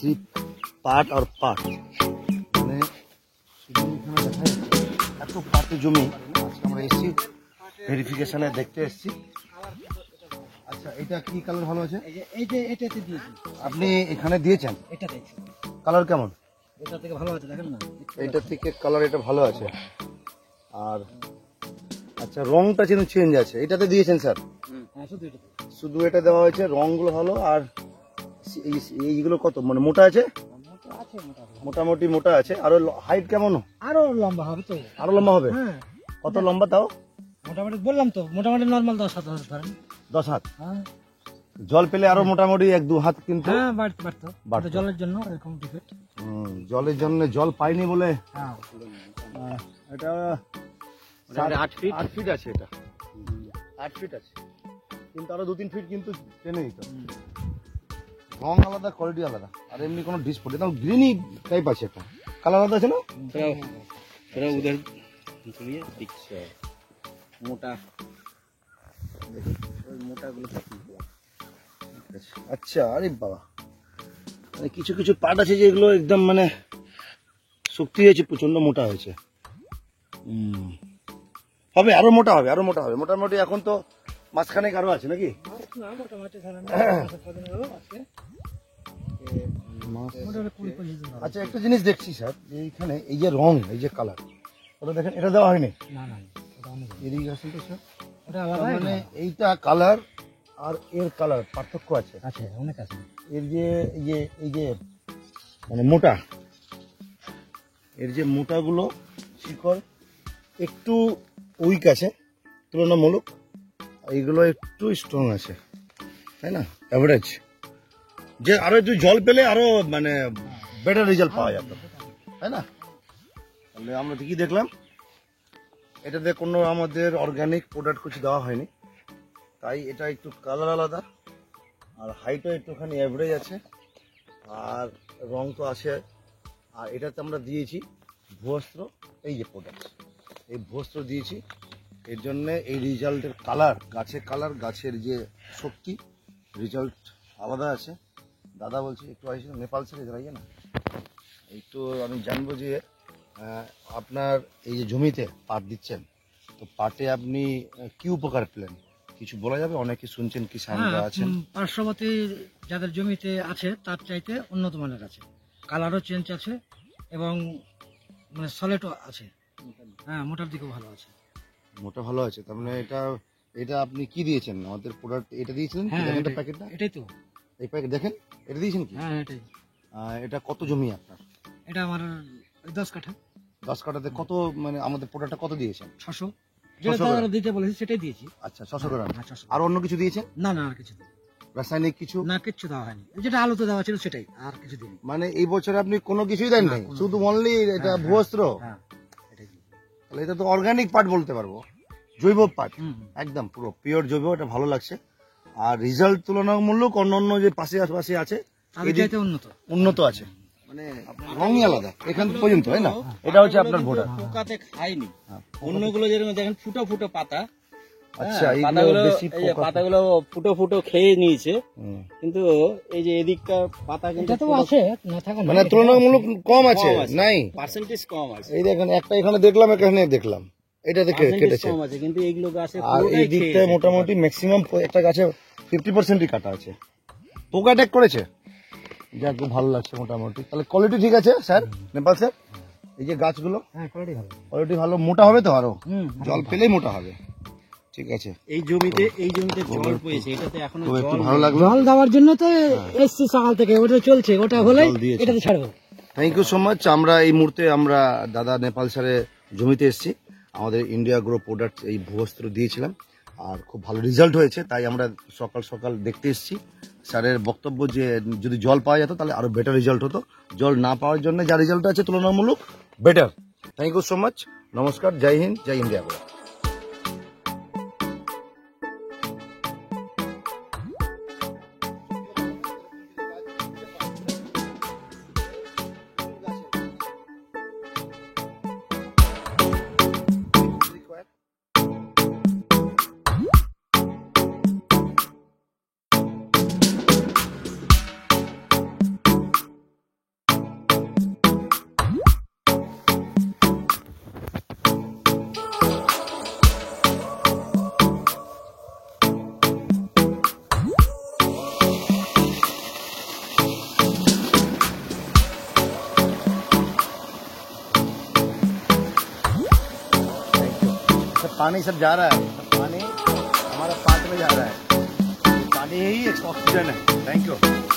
सिर्फ पाट और पाट মানে শুধু এখানে দেখা যাচ্ছে এত পাটে জমি। আজকে আমরা এসেছি ভেরিফিকেশনে দেখতে এসেছি। আচ্ছা এটা কি কালার ভালো আছে? এটাতে দিয়েছি। আপনি এখানে দিয়েছেন? এটাতে কালার কেমন? এটা থেকে ভালো আছে, দেখেন না। এটা থেকে কালার এটা ভালো আছে। আর আচ্ছা রংটা যেন চেঞ্জ আছে, এটাতে দিয়েছেন স্যার? হ্যাঁ, শুধু এটাতে। শুধু এটা দেওয়া হয়েছে, রংগুলো ভালো। আর এইগুলো কত মানে মোটা আছে? আছে মোটামুটি মোটা আছে। আরো হাইট কেমন? আরো লম্বা হবে তো। আরো লম্বা হবে? হ্যাঁ। কত লম্বা তাও? মোটামুটি বললাম তো, মোটামুটি নর্মাল 10 হাত ধরেন। 10 হাত? হ্যাঁ। জল পেলে আরো মোটামুটি 1-2 হাত কিন্তু। হ্যাঁ, বাড়তো। জলের জন্য এরকম ডিফেক্ট। জলের জন্য জল পাইনি বলে। হ্যাঁ। এটা 8 ফিট। 8 ফিট আছে এটা। 8 ফিট আছে। কিন্তু আরো 2-3 ফিট কিন্তু টেনে দিত। রং আলাদা, কোয়ালিটি আলাদা। আর এমনি কোনো ডিসপ্লে এটা গ্রিনি টাইপ আছে, একটা কালার আলাদা আছে না? थोड़ा उधर चलिए दिखছে মোটা ওই মোটাগুলো। আচ্ছা আরে বাবা, মানে কিছু কিছু পাট আছে যেগুলো একদম মানে শক্তি হয়েছে, প্রচন্ড মোটা হয়েছে। হবে আরো মোটা হবে, আরো মোটা হবে। মোটামুটি এখন তো মাঝখানে আরো আছে নাকি? আচ্ছা একটা জিনিস দেখছি স্যার, এইখানে এই যে রং, এই যে কালার, ওটা দেখেন, এটা দেওয়া হয়নি। ইরিগেশন তো স্যার মানে এইটা কালার আর এর কালার পার্থক্য আছে। আচ্ছা, অনেক আছে। এর যে এই যে মানে মোটা, এর যে মোটাগুলো শিকড় একটু উইক আছে তুলনামূলক, এইগুলো একটু স্ট্রং আছে, তাই না? অ্যাভারেজ যে আরো একটু জল পেলে আরো মানে বেটার রেজাল্ট পাওয়া যাবে, তাই না? তাহলে আমরা ঠিকই দেখলাম, এটাতে কোনো আমাদের অর্গানিক প্রোডাক্ট কিছু দেওয়া হয়নি, তাই এটা একটু কালার আলাদা। আর হাইটও একটুখানি অ্যাভারেজ আছে, আর রং তো আছে। আর এটাতে আমরা দিয়েছি ভুয়স্ত্র, এই যে প্রোডাক্ট, এই ভুয়স্ত্র দিয়েছি। এর জন্যে এই রেজাল্টের কালার, গাছের কালার, গাছের যে শক্তি, রেজাল্ট আলাদা আছে। দাদা বলছি একটু আসি নেপাল থেকে যাইয়ে না, একটু আমি জানবো যে আপনার এই যে জমিতে পাট দিচ্ছেন, তো পাটে আপনি কি উপকার পেলেন কিছু বলা যাবে? অনেকে শুনছেন কিষানরা আছেন, পার্শ্ববর্তী যাদের জমিতে আছে তার চাইতে উন্নত মানের আছে, কালারও চেঞ্জ আছে এবং মানে সলিডও আছে। হ্যাঁ, মোটার দিকেও ভালো আছে। মোটা ভালো আছে। তার মানে এটা আপনি কি দিয়েছেন আমাদের প্রোডাক্ট? এটা দিয়েছিলেন কি? দেখেন এটা প্যাকেটটা, এটাই তো এই প্যাকেট দেখেন, এটা দিয়েছেন কি? হ্যাঁ, এটাই। এটা কত জমি আপনার? এটা আমার 10 কাঠা। 10 কাঠাতে কত মানে আমাদের প্রোডাক্টটা কত দিয়েছেন? 600 যেটা তারা দিতে বলেছে সেটাই দিয়েছি। আচ্ছা 600 গ্রাম। হ্যাঁ, 600। আর অন্য কিছু দিয়েছেন? না আর কিছু দিই রাসায়নিক কিছু? না, কিচ্ছু দেওয়া হয়নি। যেটা আলুতে দেওয়া ছিল সেটাই, আর কিছু দিইনি। মানে এই বছর আপনি কোনো কিছুই দেন নাই, শুধু অনলি এটা ভুয়স্ত্র? হ্যাঁ, এটাই। তাহলে এটা তো অর্গানিক পাট বলতে পারবো, জৈব পাট, একদম পুরো পিওর জৈব। এটা ভালো লাগছে। আর রেজাল্ট তুলনামূলক অন্য যে পাশে আছে তাদের চাইতে উন্নত আছে, মানে রঙই আলাদা এখান পর্যন্ত, তাই না? এটা হচ্ছে আপনার ভোটার। পোকাতে খায়নি। অন্যগুলো যেরকম দেখেন ফুটো ফুটো পাতা, আচ্ছা পাতাগুলো ফুটো ফুটো খেয়ে নিয়েছে, কিন্তু এই যে এদিকটা পাতা কিন্তু আছে না, থাকে না, মানে তুলনামূলক কম আছে, নাই পার্সেন্টেজ কম আছে। এই দেখেন একটা এখানে দেখলাম, এখানে দেখলাম, এটা থেকে কেটেছে কম আছে, কিন্তু এইগুলো গাছে আর এই দিকটায় মোটামুটি ম্যাক্সিমাম একটা গাছে 50%ই কাটা আছে, পোকা অ্যাটাক করেছে। যাক, খুব ভালো লাগছে মোটামুটি। তাহলে কোয়ালিটি ঠিক আছে স্যার নেপাল স্যার? এই যে গাছগুলো কোয়ালিটি ভালো, মোটা হবে তো, আরো জল পেলেই মোটা হবে। ঠিক আছে, এই জমিতে জল পেয়েছে, এটাতে এখনো একটু ভালো লাগলো। জল দেওয়ার জন্য তো এসছি সকাল থেকে, ওটা চলছে, ওটা হলে এটাতে ছাড়বো। Thank you so much. আমরা এই মুহূর্তে আমরা দাদা নেপাল স্যারের জমিতে এসেছি, আমাদের ইন্ডিয়া গ্রো প্রোডাক্ট এই ভূবস্ত্র দিয়েছিলাম, আর খুব ভালো রেজাল্ট হয়েছে, তাই আমরা সকাল সকাল দেখতে এসেছি। স্যারের বক্তব্য যে যদি জল পাওয়া যেত তাহলে আরো বেটার রেজাল্ট হতো, জল না পাওয়ার জন্য যা রেজাল্ট আছে তুলনামূলক better. Thank you so much, নমস্কার, জয় হিন্দ, জয় ইন্ডিয়া গ্রো। पानी सब जा रहा है, सब पानी हमारा पार्ट में जा रहा है। पानी ही एक ऑक्सीजन है। Thank you.